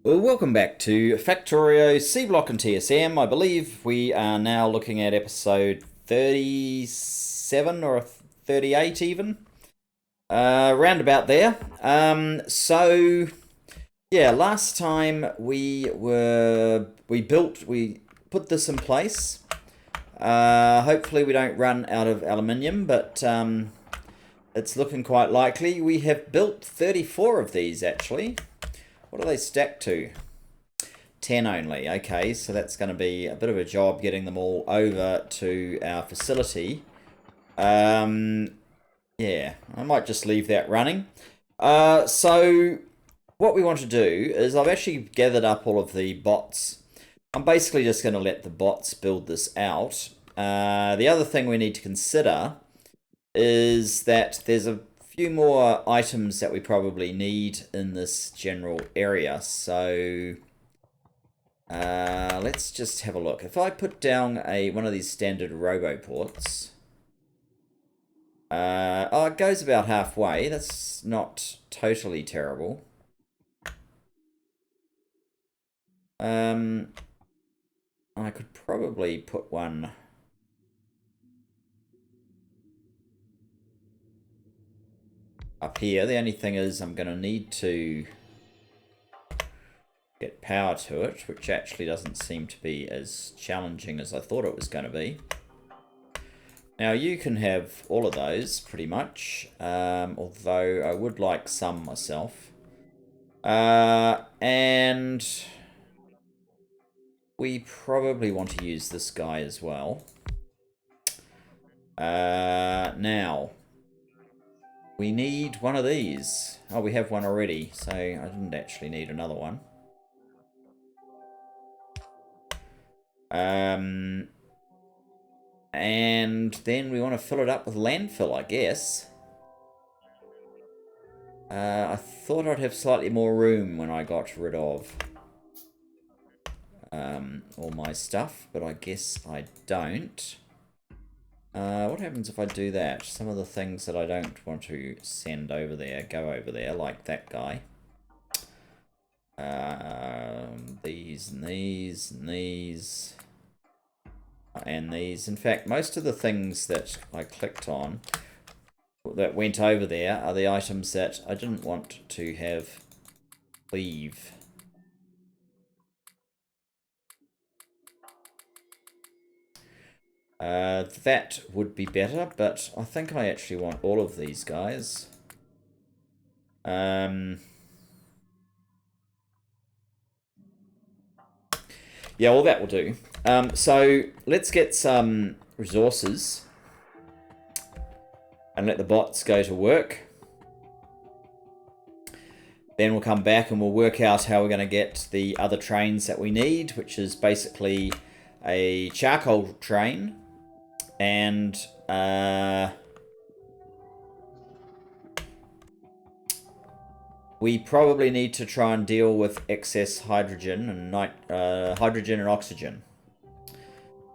Well, welcome back to Factorio Seablock and TSM. I believe we are now looking at episode 37 or 38 even. Round about there. Yeah, last time we put this in place. Hopefully we don't run out of aluminium, but it's looking quite likely. We have built 34 of these actually. What are they stacked to? 10 only. Okay, so that's going to be a bit of a job getting them all over to our facility. Yeah, I might just leave that running. So what we want to do is I've actually gathered up all of the bots. I'm basically just going to let the bots build this out. The other thing we need to consider is that there's a few more items that we probably need in this general area. So let's just have a look. If I put down one of these standard roboports, oh, it goes about halfway. That's not totally terrible. I could probably put one up here. The only thing is I'm going to need to get power to it, which actually doesn't seem to be as challenging as I thought it was going to be. Now you can have all of those pretty much, although I would like some myself. And we probably want to use this guy as well. Now we need one of these. Oh, we have one already, so I didn't actually need another one. And then we want to fill it up with landfill, I guess. I thought I'd have slightly more room when I got rid of all my stuff, but I guess I don't. What happens if I do that? Some of the things that I don't want to send over there go over there, like that guy. These and these and these. And these. In fact, most of the things that I clicked on that went over there are the items that I didn't want to have leave. That would be better, but I think I actually want all of these guys. Yeah, well, that will do. So let's get some resources and let the bots go to work. Then we'll come back and we'll work out how we're going to get the other trains that we need, which is basically a charcoal train and we probably need to try and deal with excess hydrogen and hydrogen and oxygen.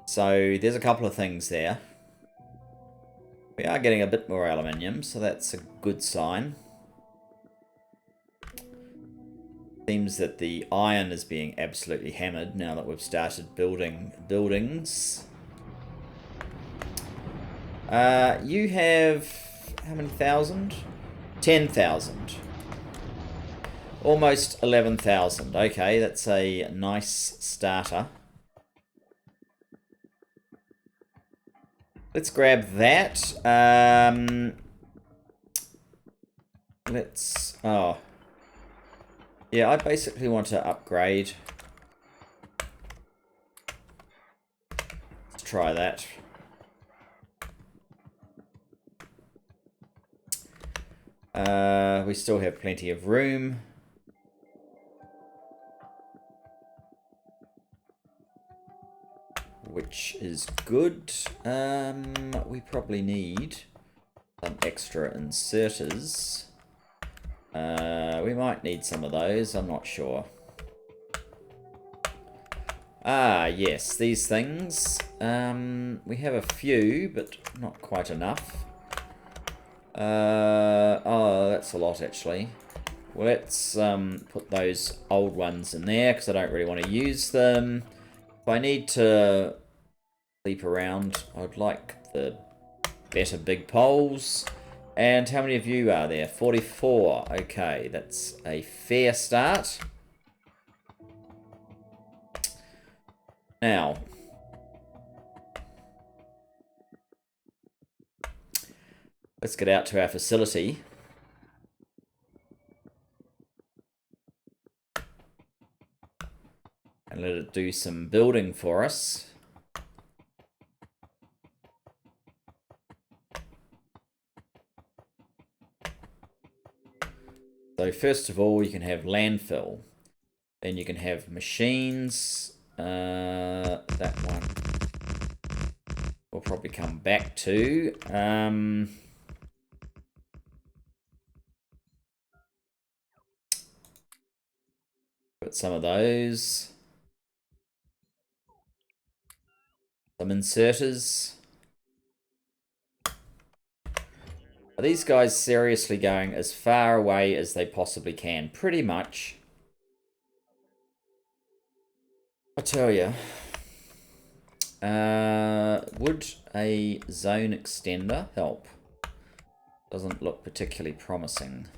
So there's a couple of things there. We are getting a bit more aluminium, so that's a good sign. Seems that the iron is being absolutely hammered now that we've started building buildings. You have how many thousand? 10,000. Almost 11,000. Okay, that's a nice starter. Let's grab that. Oh. Yeah, I basically want to upgrade. Let's try that. We still have plenty of room. Which is good. We probably need some extra inserters. We might need some of those, I'm not sure. Ah, yes, these things. We have a few, but not quite enough. Oh, that's a lot, actually. let's put those old ones in there because I don't really want to use them. If I need to leap around, I'd like the better big poles. And how many of you are there? 44. Okay, that's a fair start. Now, let's get out to our facility. And let it do some building for us. So first of all, you can have landfill. Then you can have machines. That one we'll probably come back to. Put some of those. Some inserters. Are these guys seriously going as far away as they possibly can? Pretty much. I tell you. Would a zone extender help? Doesn't look particularly promising.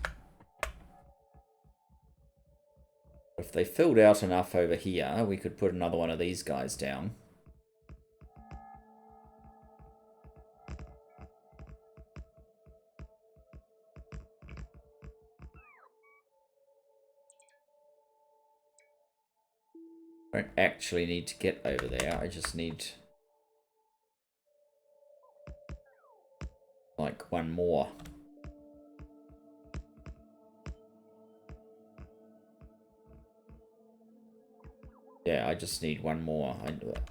If they filled out enough over here, we could put another one of these guys down. I don't actually need to get over there. I just need like one more. Yeah, I just need one more.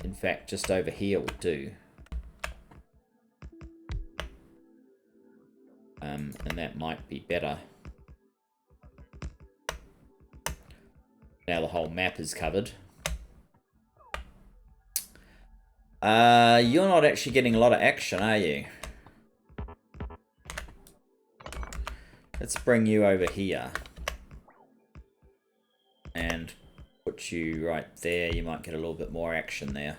In fact, just over here will do. And that might be better. Now the whole map is covered. You're not actually getting a lot of action, are you? Let's bring you over here. And put you right there. You might get a little bit more action there.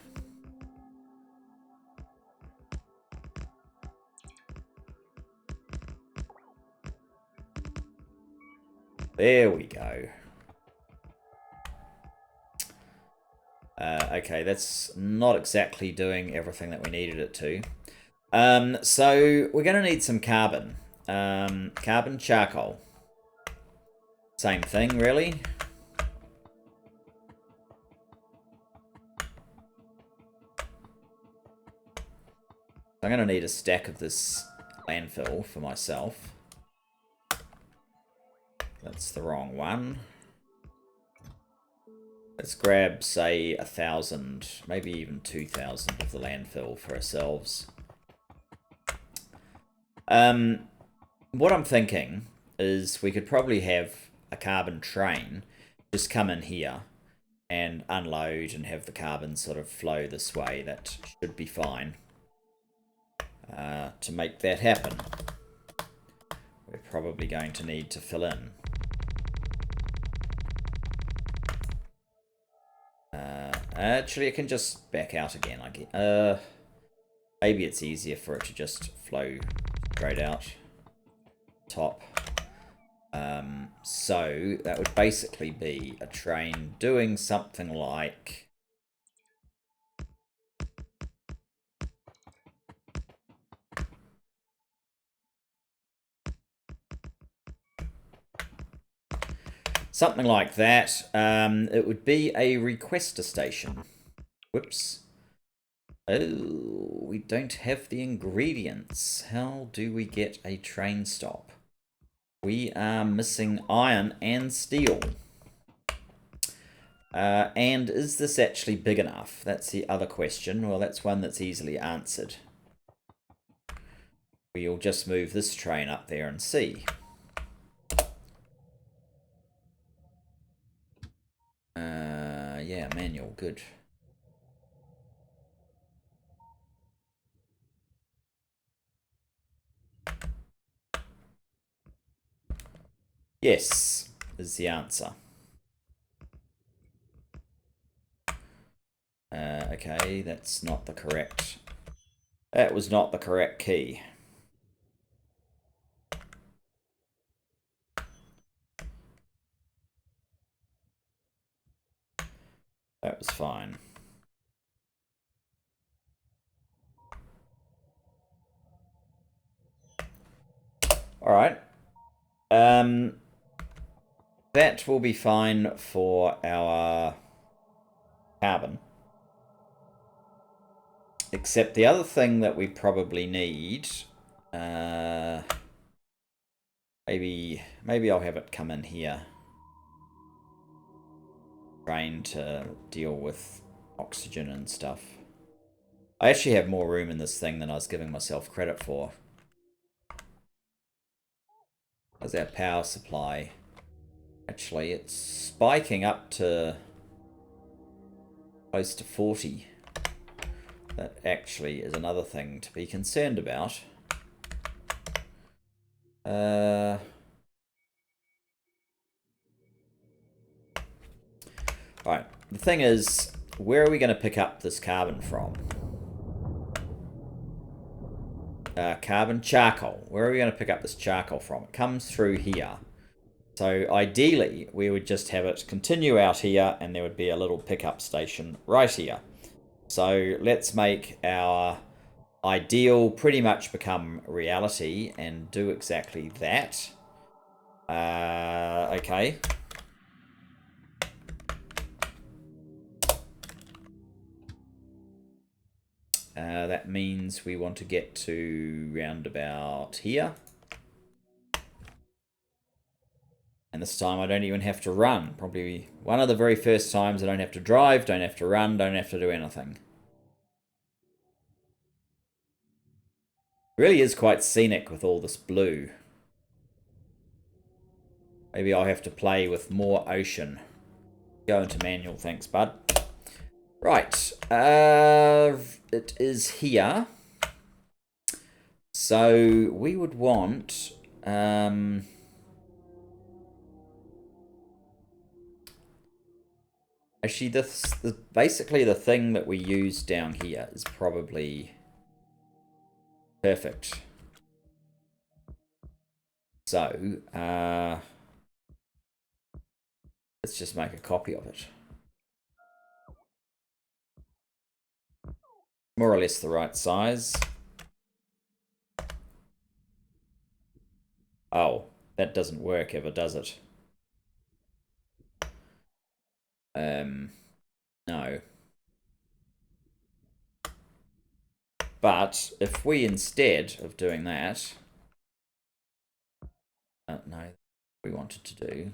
There we go. Okay, that's not exactly doing everything that we needed it to. So we're going to need some carbon. Carbon charcoal. Same thing, really. I'm going to need a stack of this landfill for myself. That's the wrong one. Let's grab, say, 1,000, maybe even 2,000 of the landfill for ourselves. What I'm thinking is we could probably have a carbon train just come in here and unload and have the carbon sort of flow this way. That should be fine. To make that happen, we're probably going to need to fill in. Actually, it can just back out again. Maybe it's easier for it to just flow straight out top. So that would basically be a train doing something like that. It would be a requester station. Whoops. Oh, we don't have the ingredients. How do we get a train stop? We are missing iron and steel. And is this actually big enough? That's the other question. Well, that's one that's easily answered. We'll just move this train up there and see. Yeah, manual, good. Yes. is the answer. Okay, that's not the correct... That was not the correct key. That was fine. Alright. That will be fine for our carbon. Except the other thing that we probably need... maybe I'll have it come in here. Trying to deal with oxygen and stuff. I actually have more room in this thing than I was giving myself credit for. How's our power supply? Actually, it's spiking up to close to 40. That actually is another thing to be concerned about. Right, the thing is, where are we going to pick up this carbon from? Carbon, charcoal. Where are we going to pick up this charcoal from? It comes through here. So ideally, we would just have it continue out here, and there would be a little pickup station right here. So let's make our ideal pretty much become reality and do exactly that. Okay. That means we want to get to round about here. And this time I don't even have to run. Probably one of the very first times I don't have to drive, don't have to run, don't have to do anything. It really is quite scenic with all this blue. Maybe I'll have to play with more ocean. Go into manual, thanks, bud. Right, it is here. So we would want... actually, basically the thing that we use down here is probably perfect. So, let's just make a copy of it. More or less the right size. Oh, that doesn't work ever, does it? No. But if we, instead of doing that... no, we wanted to do...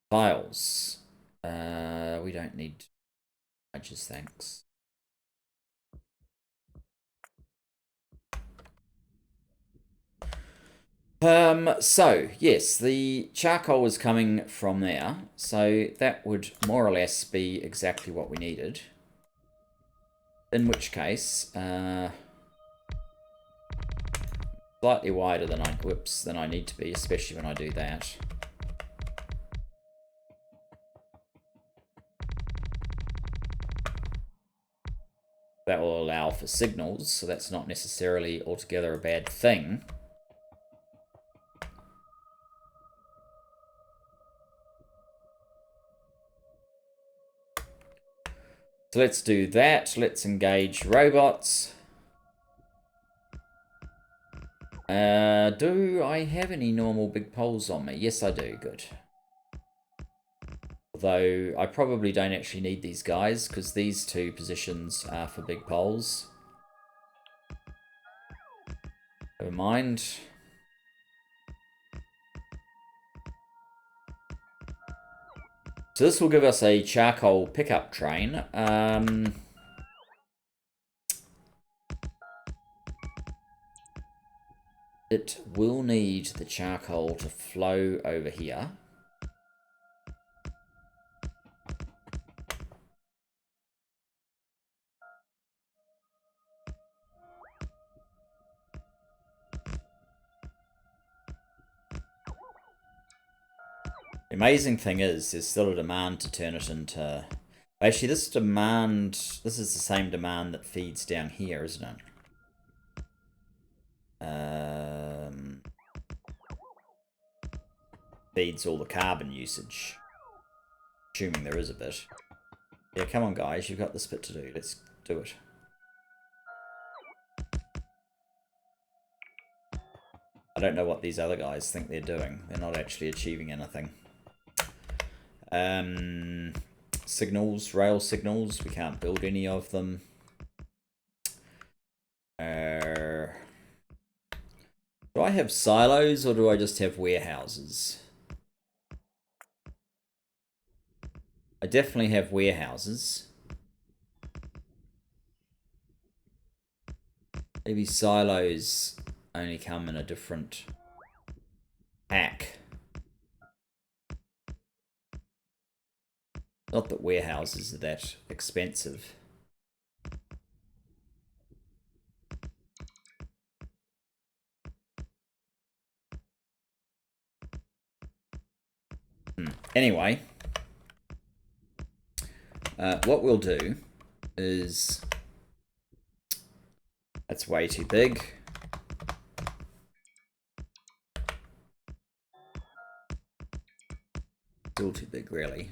files. We don't need images, thanks. So, yes, the charcoal is coming from there. So that would more or less be exactly what we needed. In which case, slightly wider than than I need to be, especially when I do that. That will allow for signals, so that's not necessarily altogether a bad thing. So let's do that. Let's engage robots. Do I have any normal big poles on me? Yes, I do. Good. Although I probably don't actually need these guys because these two positions are for big poles. Never mind. So this will give us a charcoal pickup train. It will need the charcoal to flow over here. The amazing thing is, there's still a demand to turn it into... Actually, this is the same demand that feeds down here, isn't it? Feeds all the carbon usage. Assuming there is a bit. Yeah, come on guys, you've got this bit to do. Let's do it. I don't know what these other guys think they're doing. They're not actually achieving anything. Signals, rail signals. We can't build any of them. Do I have silos or do I just have warehouses? I definitely have warehouses. Maybe silos only come in a different pack. Not that warehouses are that expensive. Anyway, what we'll do is... That's way too big. Still too big, really.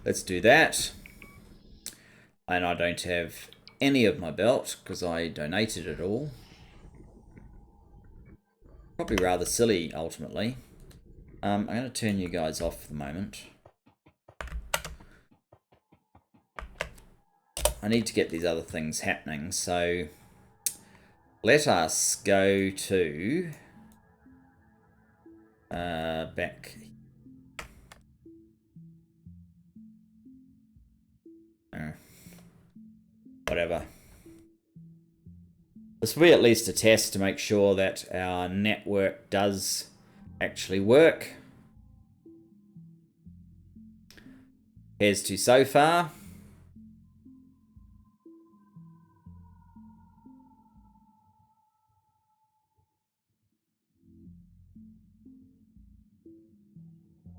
Let's do that. And I don't have any of my belt because I donated it all. Probably rather silly, ultimately. I'm going to turn you guys off for the moment. I need to get these other things happening, so let us go to back. Whatever. This will be at least a test to make sure that our network does actually work. Here's to so far.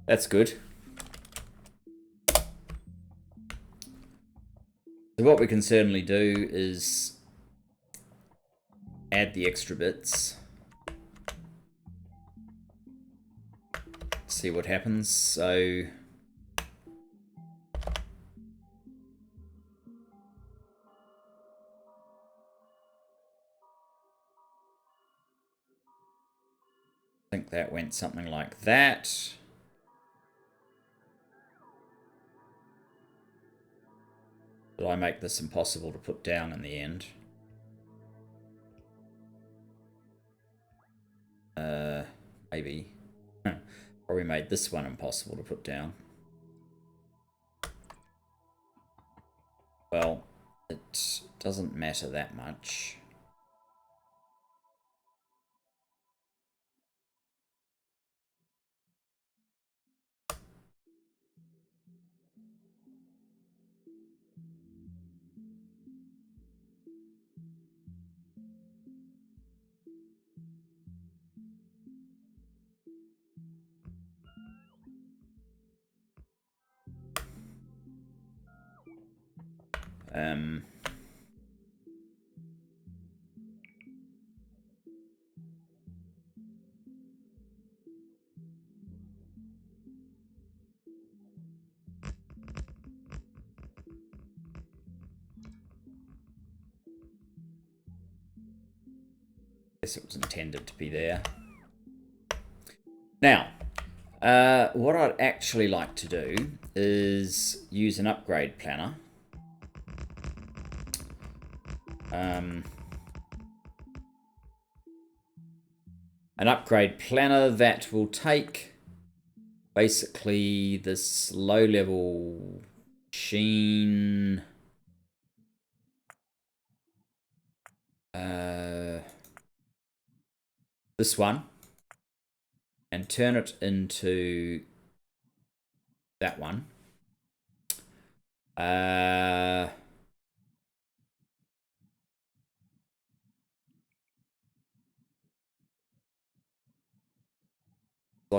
That's good. So what we can certainly do is add the extra bits. See what happens. So I think that went something like that. Did I make this impossible to put down in the end? Maybe. Probably made this one impossible to put down. Well, it doesn't matter that much. Guess it was intended to be there. Now, what I'd actually like to do is use an upgrade planner. An upgrade planner that will take basically this low-level machine, this one, and turn it into that one. Like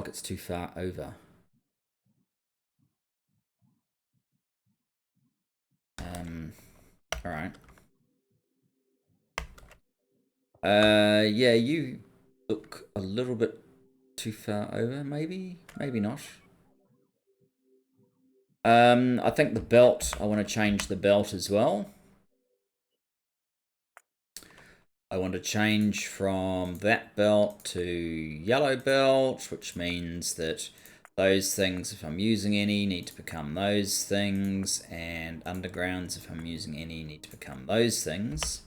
it's too far over. All right. Yeah, you look a little bit too far over, maybe not. I think the belt, I want to change the belt as well. I want to change from that belt to yellow belt, which means that those things, if I'm using any, need to become those things, and undergrounds, if I'm using any, need to become those things.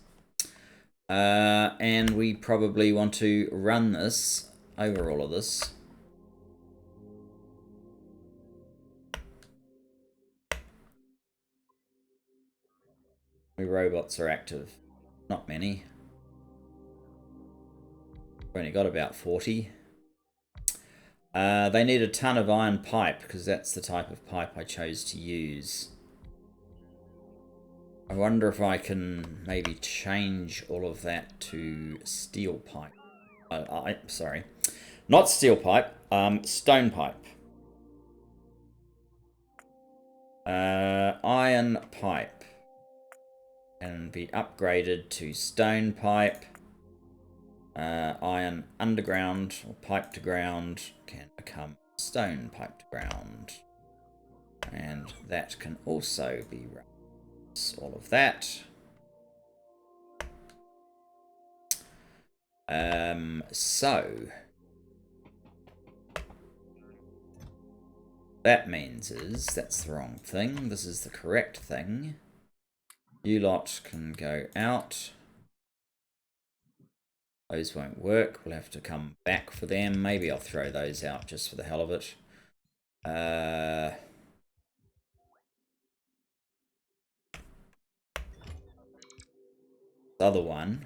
And we probably want to run this over all of this. How many robots are active? Not many. We've only got about 40. They need a ton of iron pipe, because that's the type of pipe I chose to use. I wonder if I can maybe change all of that to steel pipe. Sorry. Not steel pipe, stone pipe. Iron pipe can be upgraded to stone pipe. Iron underground or pipe to ground can become stone pipe to ground. And that can also be run. All of that. So that means that's the wrong thing. This is the correct thing. You lot can go out. Those won't work. We'll have to come back for them. Maybe I'll throw those out just for the hell of it. The other one,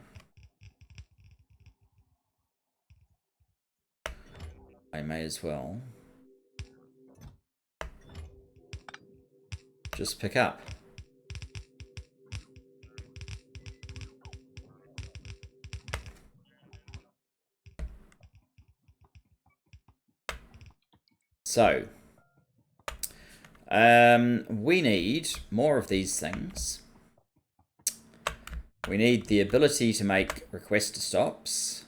I may as well just pick up. So, we need more of these things. We need the ability to make request stops.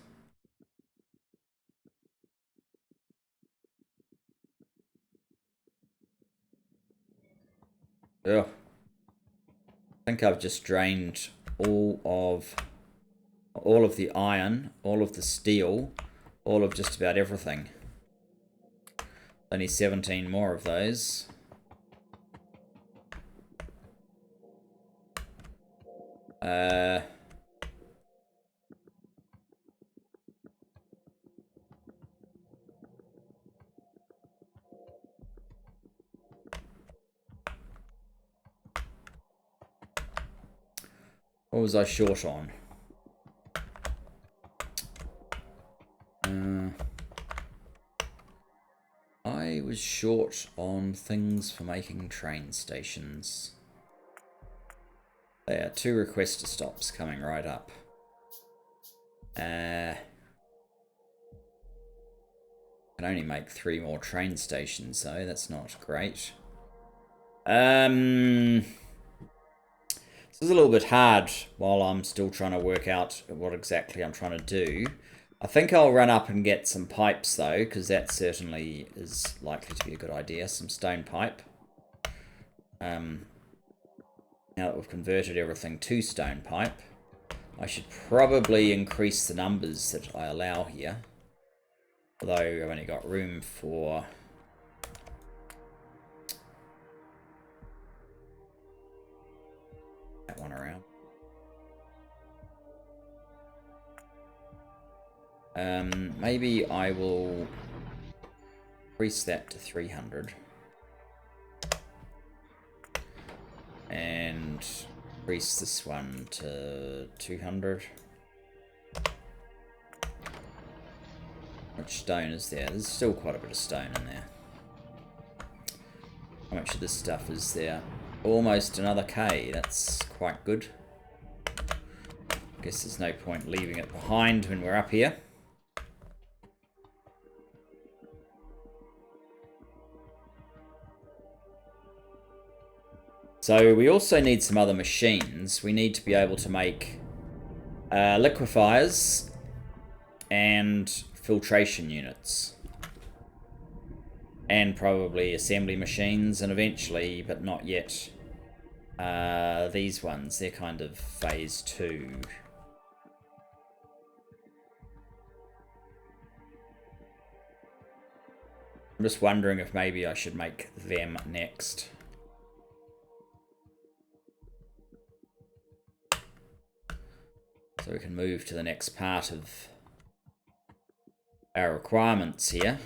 Ugh. I think I've just drained all of the iron, all of the steel, all of just about everything. Only 17 more of those. What was I short on? I was short on things for making train stations. There are 2 request stops coming right up. Can only make 3 more train stations though, that's not great. This is a little bit hard while I'm still trying to work out what exactly I'm trying to do. I think I'll run up and get some pipes though, because that certainly is likely to be a good idea. Some stone pipe. Now that we've converted everything to stone pipe, I should probably increase the numbers that I allow here. Although I've only got room for that one around. Maybe I will increase that to 300. And increase this one to 200. How much stone is there? There's still quite a bit of stone in there. How much of this stuff is there? Almost another K. That's quite good. Guess there's no point leaving it behind when we're up here. So we also need some other machines. We need to be able to make liquefiers and filtration units. And probably assembly machines, and eventually, but not yet, these ones. They're kind of phase 2. I'm just wondering if maybe I should make them next. So we can move to the next part of our requirements here.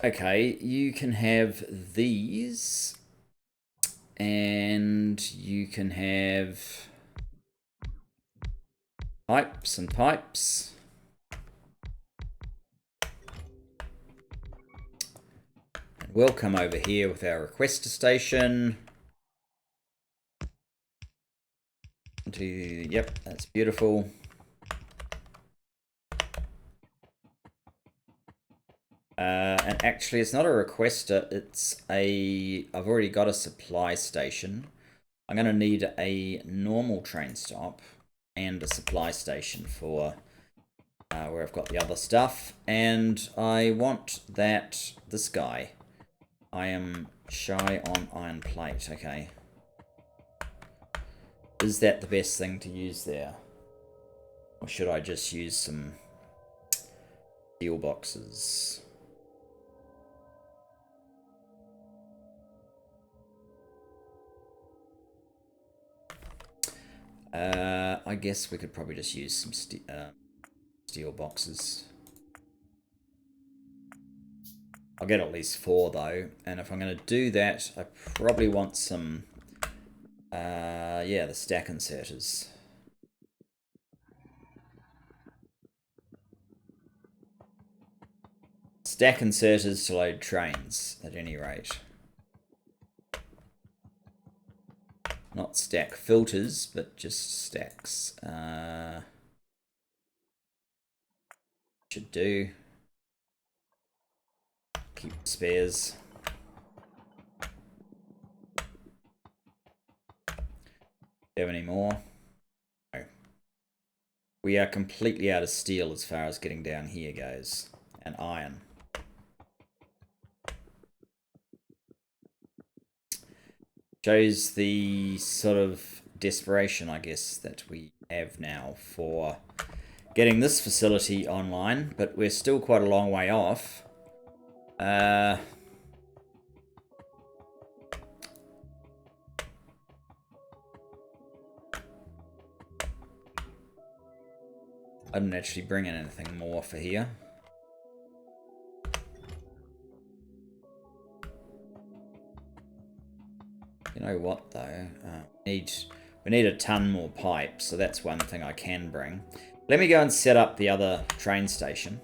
Okay, you can have these, and you can have pipes and pipes. And we'll come over here with our requester station. Yep, that's beautiful. And actually, it's not a requester, it's I've already got a supply station. I'm going to need a normal train stop and a supply station for where I've got the other stuff. And I want this guy. I am shy on iron plate, okay. Is that the best thing to use there? Or should I just use some steel boxes? I guess we could probably just use some steel boxes. I'll get at least 4 though, and if I'm going to do that, I probably want some, yeah, the stack inserters. Stack inserters to load trains, at any rate. Not stack filters, but just stacks. Should do. Keep spares. Do you have any more? No. We are completely out of steel as far as getting down here goes. And iron. Shows the sort of desperation, I guess, that we have now for getting this facility online, but we're still quite a long way off. I didn't actually bring in anything more for here. You know what though? We need a ton more pipe, so that's one thing I can bring. Let me go and set up the other train station.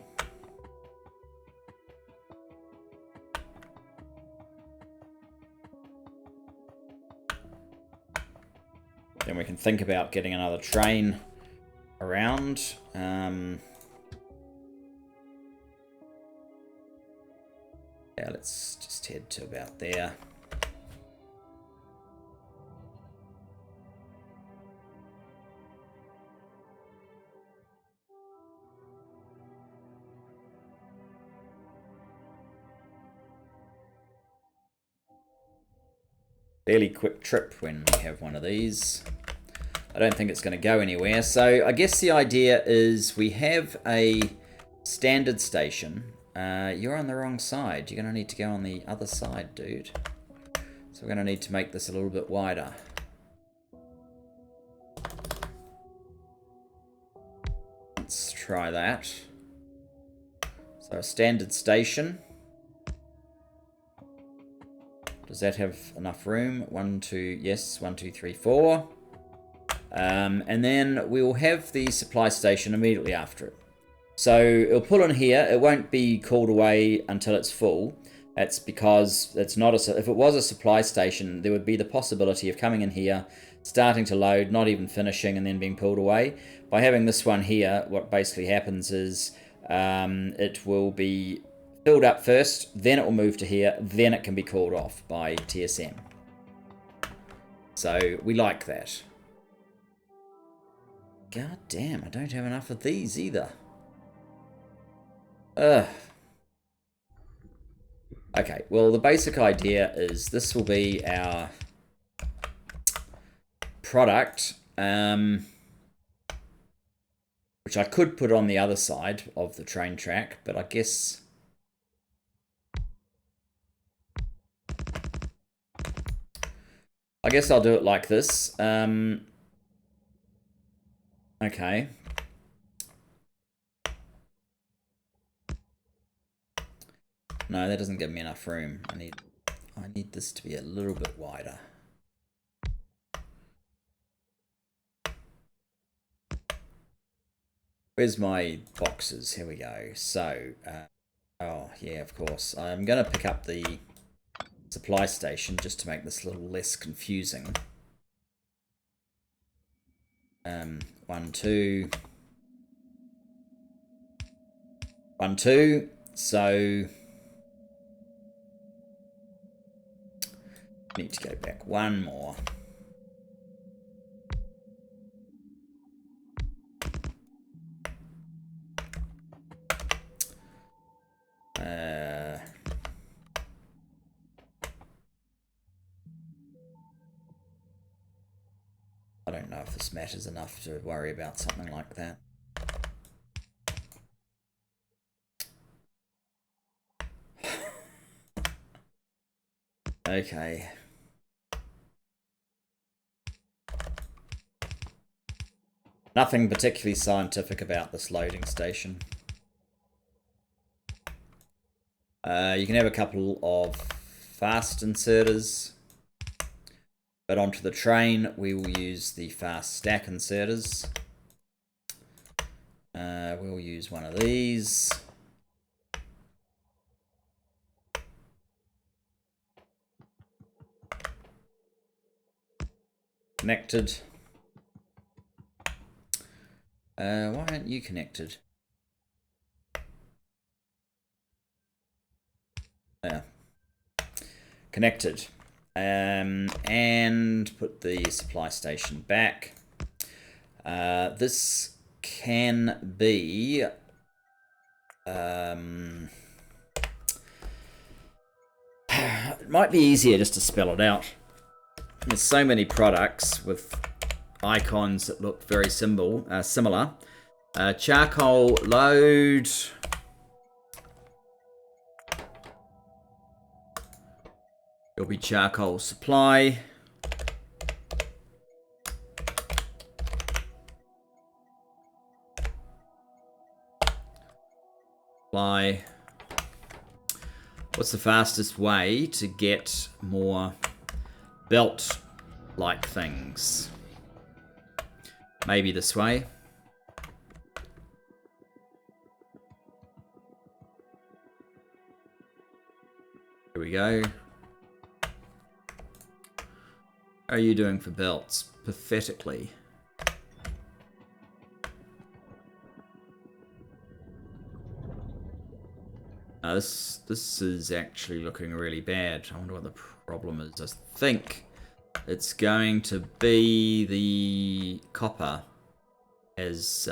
Then we can think about getting another train around. Yeah, let's just head to about there. Fairly quick trip when we have one of these. I don't think it's going to go anywhere. So I guess the idea is we have a standard station. You're on the wrong side. You're going to need to go on the other side, dude. So we're going to need to make this a little bit wider. Let's try that. So a standard station. Does that have enough room? 1, 2, yes, 1, 2, 3, 4. And then we will have the supply station immediately after it. So it'll pull in here. It won't be called away until it's full. That's because it's not a... If it was a supply station, there would be the possibility of coming in here, starting to load, not even finishing, and then being pulled away. By having this one here, what basically happens is it will be filled up first, then it will move to here, then it can be called off by TSM. So we like that. God damn, I don't have enough of these either. Ugh. Okay, well, the basic idea is this will be our product, which I could put on the other side of the train track, but I guess... I'll do it like this. Okay. No, that doesn't give me enough room. I need this to be a little bit wider. Where's my boxes? Here we go. So, oh yeah, of course. I'm going to pick up the supply station just to make this a little less confusing. 1, 2. 1, 2. So... need to go back one more. I don't know if this matters enough to worry about something like that. Okay. Nothing particularly scientific about this loading station. You can have a couple of fast inserters, but onto the train we will use the fast stack inserters. We'll use one of these. Connected. Why aren't you connected? Yeah. Connected. And put the supply station back. This can be... it might be easier just to spell it out. There's so many products with icons that look very similar. Charcoal load. It'll be charcoal supply. Supply. What's the fastest way to get more belt-like things? Maybe this way. Here we go. How are you doing for belts? Pathetically. This is actually looking really bad. I wonder what the problem is. I think it's going to be the copper has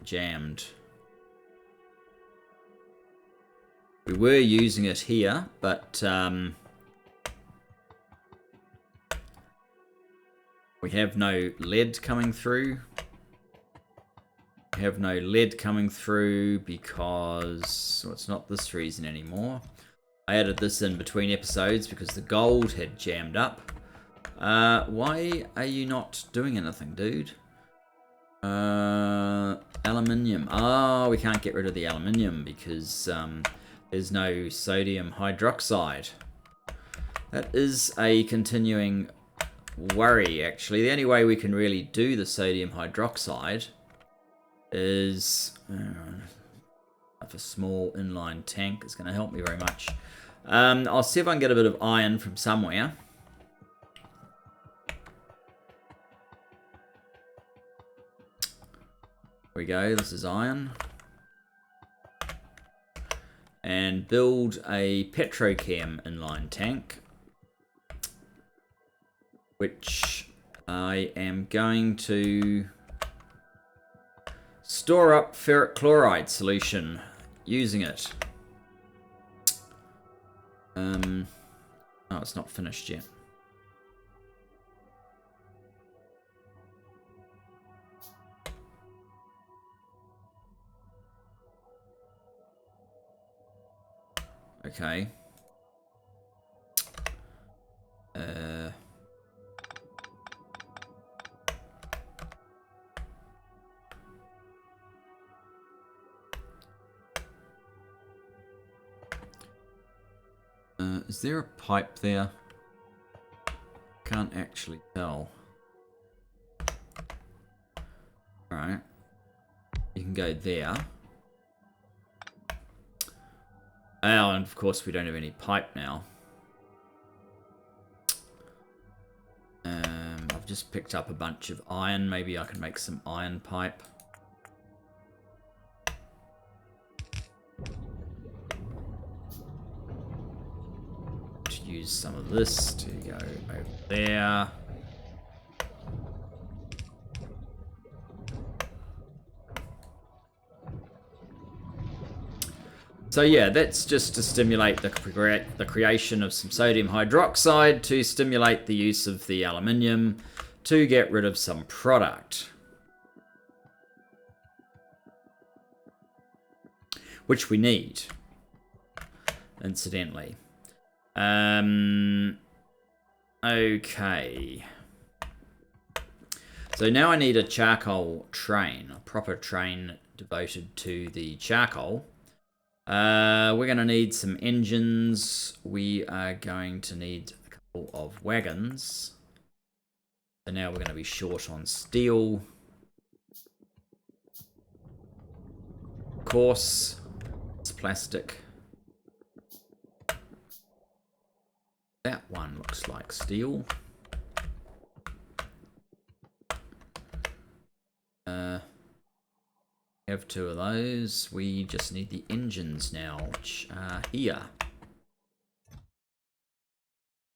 jammed. We were using it here, but we have no lead coming through. We have no lead coming through because well, it's not this reason anymore. I added this in between episodes because the gold had jammed up. Why are you not doing anything, dude? Aluminium. Oh, we can't get rid of the aluminium because there's no sodium hydroxide. That is a continuing worry, actually. The only way we can really do the sodium hydroxide is if a small inline tank is going to help me very much. I'll see if I can get a bit of iron from somewhere. There we go, this is iron. And build a petrochem inline tank, which I am going to store up ferric chloride solution using it. Oh, it's not finished yet. Okay. Is there a pipe there? Can't actually tell. Alright. You can go there. Oh, and of course we don't have any pipe now. I've just picked up a bunch of iron. Maybe I can make some iron pipe. Use some of this to go over there. So yeah, that's just to stimulate the creation of some sodium hydroxide, to stimulate the use of the aluminium, to get rid of some product. Which we need, incidentally. Okay. So now I need a charcoal train, a proper train devoted to the charcoal. We're going to need some engines. We are going to need a couple of wagons. So now we're going to be short on steel. Of course, it's plastic. That one looks like steel. Have two of those. We just need the engines now, which are here.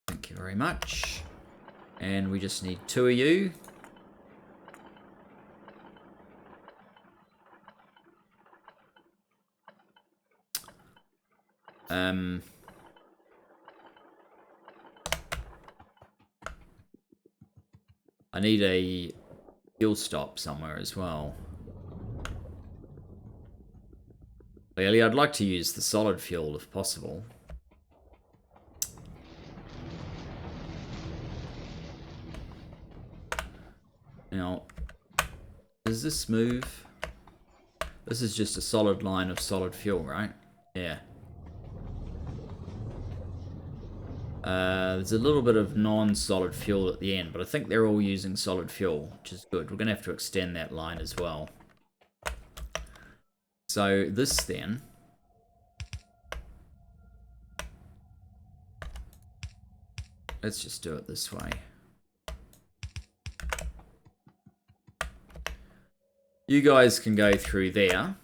Thank you very much. And we just need two of you. I need a fuel stop somewhere as well. Clearly, I'd like to use the solid fuel if possible. Now, does this move? This is just a solid line of solid fuel, right? Yeah. There's a little bit of non-solid fuel at the end, but I think they're all using solid fuel, which is good. We're going to have to extend that line as well. So this then... let's just do it this way. You guys can go through there.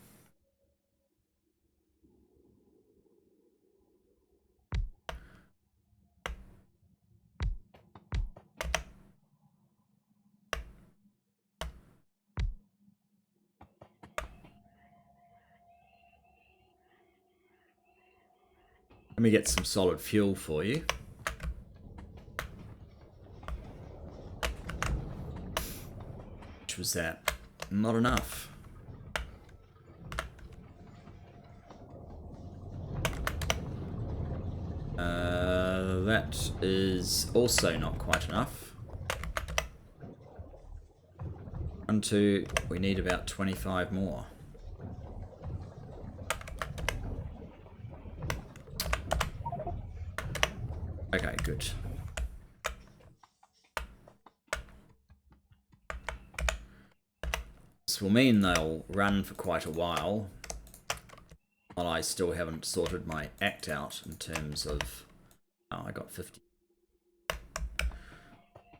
Let me get some solid fuel for you. Which was that? Not enough. That is also not quite enough. 1, 2, we need about 25 more. Okay, good. This will mean they'll run for quite a while I still haven't sorted my act out in terms of... Oh, I got 50.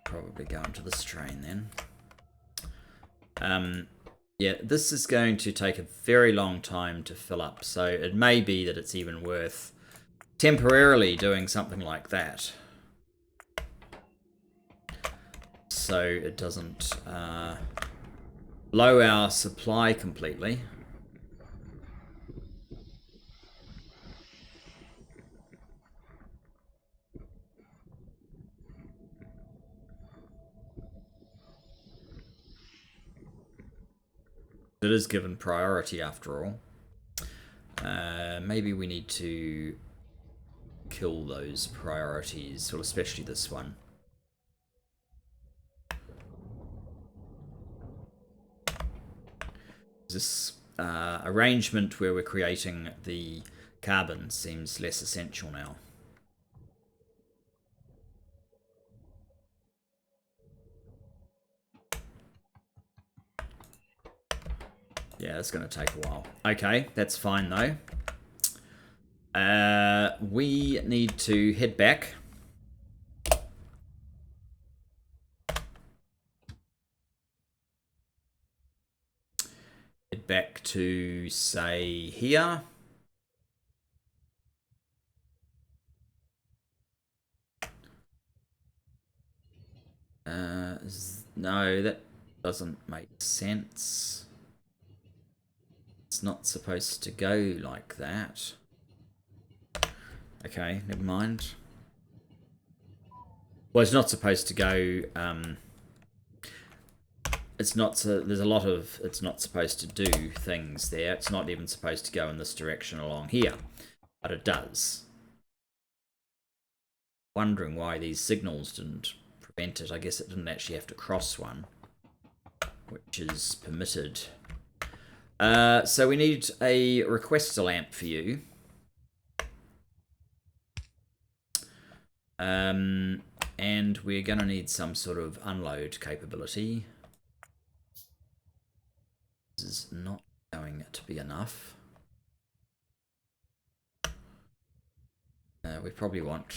Probably go into this train then. Yeah, this is going to take a very long time to fill up, so it may be that it's even worth temporarily doing something like that. So it doesn't blow our supply completely. It is given priority after all. Maybe we need to kill those priorities, well, especially this one. This arrangement where we're creating the carbon seems less essential now. Yeah, it's going to take a while. Okay, that's fine though. We need to head back. Head back to, say, here. No, that doesn't make sense. It's not supposed to go like that. Okay, never mind. Well, it's not supposed to go... it's not... there's a lot of... It's not supposed to do things there. It's not even supposed to go in this direction along here. But it does. Wondering why these signals didn't prevent it. I guess it didn't actually have to cross one, which is permitted. So we need a requester lamp for you. And we're going to need some sort of unload capability. This is not going to be enough. We probably want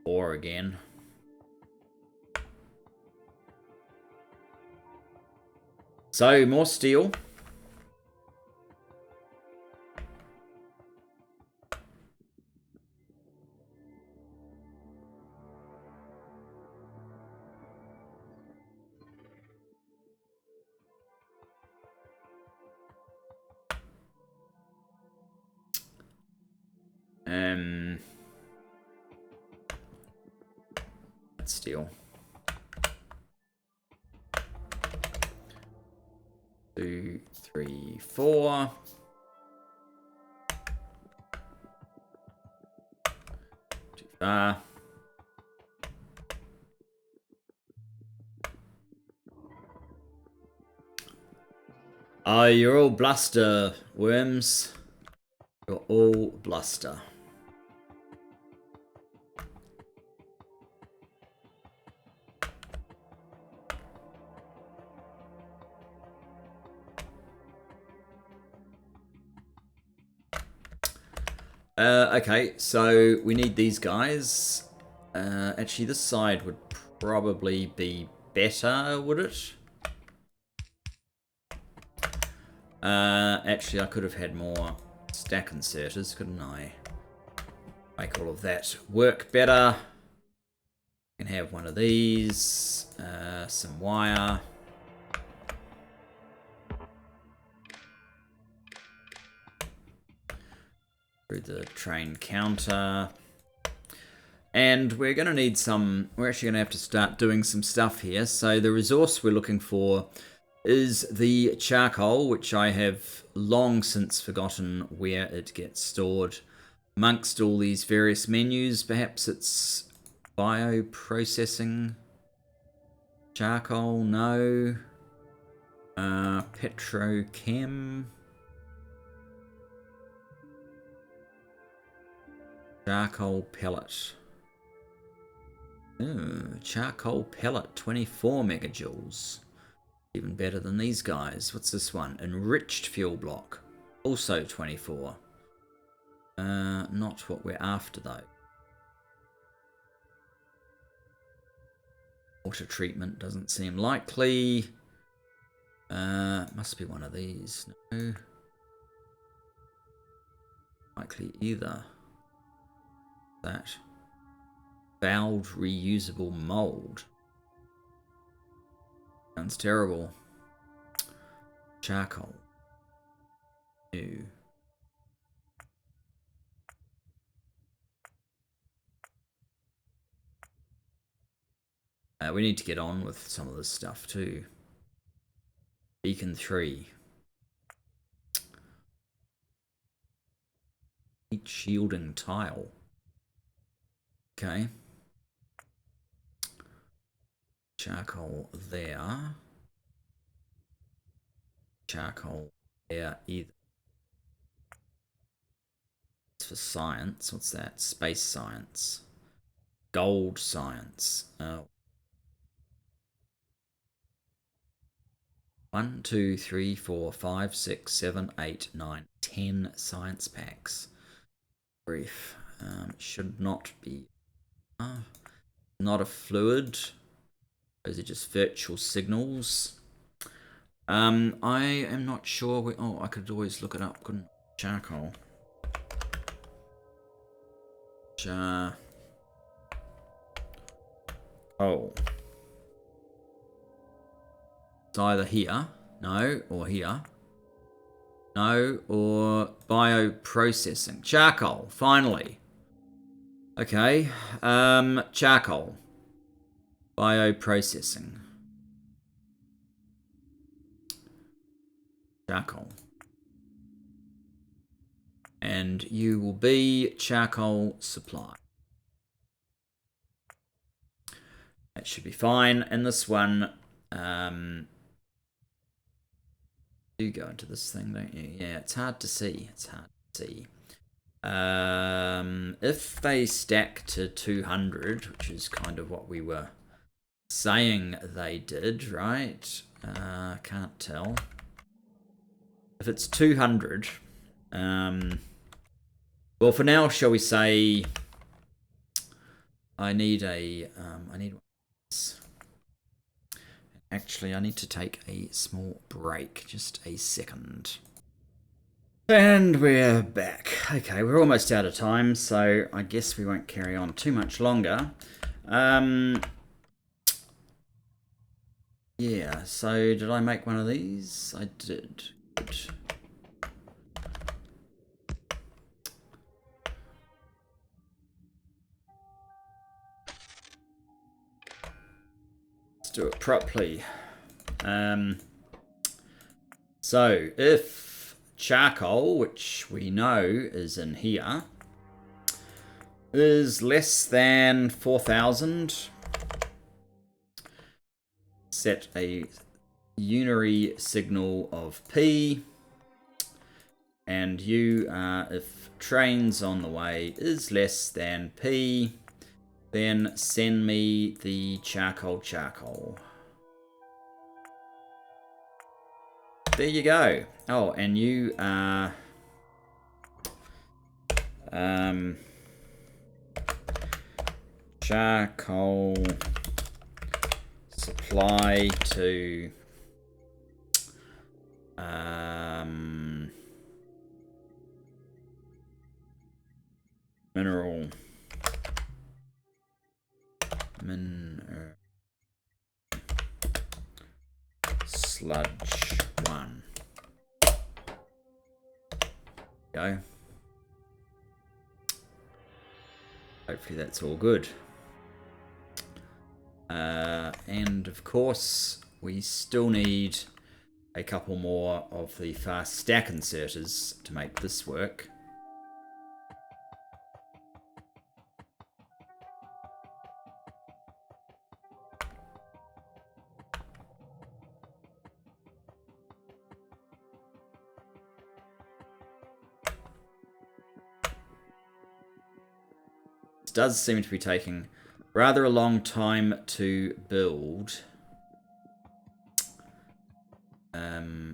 4 again. So, more steel. That's steel. 2, 3, 4. Too far. Oh, you're all bluster, worms. You're all bluster. Okay, so we need these guys. Actually, this side would probably be better, would it? Actually, I could have had more stack inserters, couldn't I? Make all of that work better. Can have one of these, some wire. Through the train counter. And we're going to need some... We're actually going to have to start doing some stuff here. So the resource we're looking for is the charcoal, which I have long since forgotten where it gets stored. Amongst all these various menus, perhaps it's bioprocessing. Charcoal, no. Petrochem. Charcoal pellet. Ooh, charcoal pellet, 24 megajoules. Even better than these guys. What's this one? Enriched fuel block. Also 24. Not what we're after though. Water treatment doesn't seem likely. Must be one of these. No. Likely either. That. Fouled reusable mold. Sounds terrible. Charcoal. New. We need to get on with some of this stuff too. Beacon 3. Heat shielding tile. Okay. Charcoal there. Charcoal there either. It's for science. What's that? Space science. Gold science. 1, 2, 3, 4, 5, 6, 7, 8, 9, 10 science packs. Brief. Should not be. Not a fluid. Those are just virtual signals. I am not sure. Oh, I could always look it up, couldn't I? Charcoal. Oh. It's either here, no, or here. No, or bioprocessing. Charcoal, finally. Okay, charcoal. Bioprocessing. Charcoal. And you will be charcoal supply. That should be fine. And this one, you go into this thing, don't you? Yeah, it's hard to see. It's hard to see. If they stack to 200, which is kind of what we were saying they did, right? Can't tell. If it's 200, well, for now, shall we say, I need one of these. Actually, I need to take a small break. Just a second. And we're back. Okay, we're almost out of time, so I guess we won't carry on too much longer. Yeah, so did I make one of these? I did. Good. Let's do it properly. So if charcoal, which we know is in here, is less than 4,000, set a unary signal of P, and if trains on the way is less than P, then send me the charcoal. There you go. Oh, and you are charcoal supply to mineral sludge 1. Go. Hopefully that's all good. And of course, we still need a couple more of the fast stack inserters to make this work. does seem to be taking rather a long time to build. I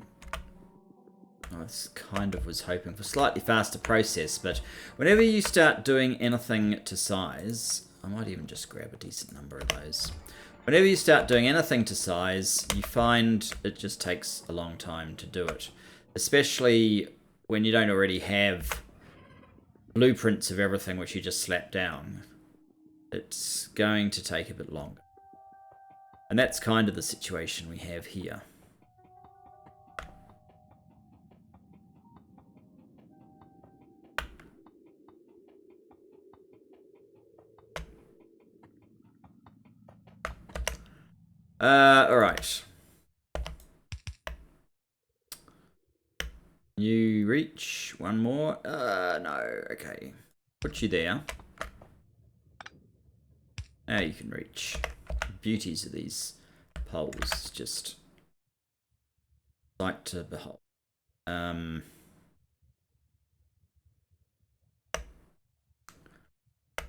kind of was hoping for slightly faster process, but whenever you start doing anything to size, I might even just grab a decent number of those. Whenever you start doing anything to size, you find it just takes a long time to do it, especially when you don't already have blueprints of everything which you just slap down. It's going to take a bit longer. And that's kind of the situation we have here. Alright. New reach. One more. No. Okay. Put you there. Now you can reach. Beauties of these poles. Just sight to behold.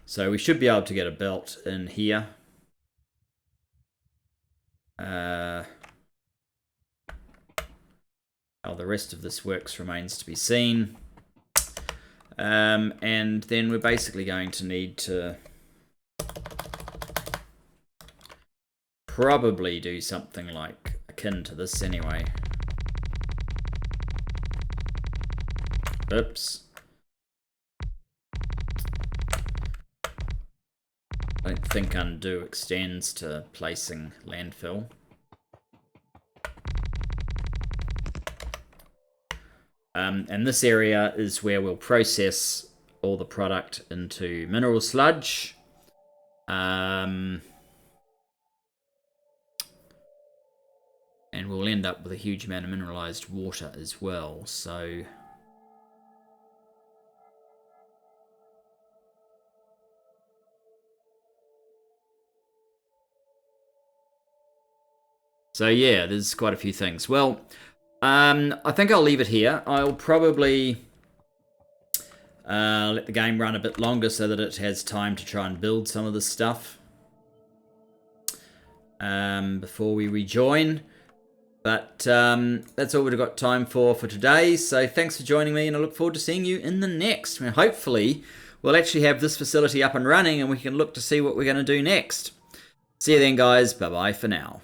So we should be able to get a belt in here. How the rest of this works remains to be seen. And then we're basically going to need to probably do something like akin to this anyway. Oops. I don't think undo extends to placing landfill. And this area is where we'll process all the product into mineral sludge. And we'll end up with a huge amount of mineralized water as well. So yeah, there's quite a few things. Well, I think I'll leave it here. I'll probably let the game run a bit longer so that it has time to try and build some of this stuff before we rejoin. But that's all we've got time for today. So thanks for joining me, and I look forward to seeing you in the next. Hopefully, we'll actually have this facility up and running, and we can look to see what we're going to do next. See you then, guys. Bye-bye for now.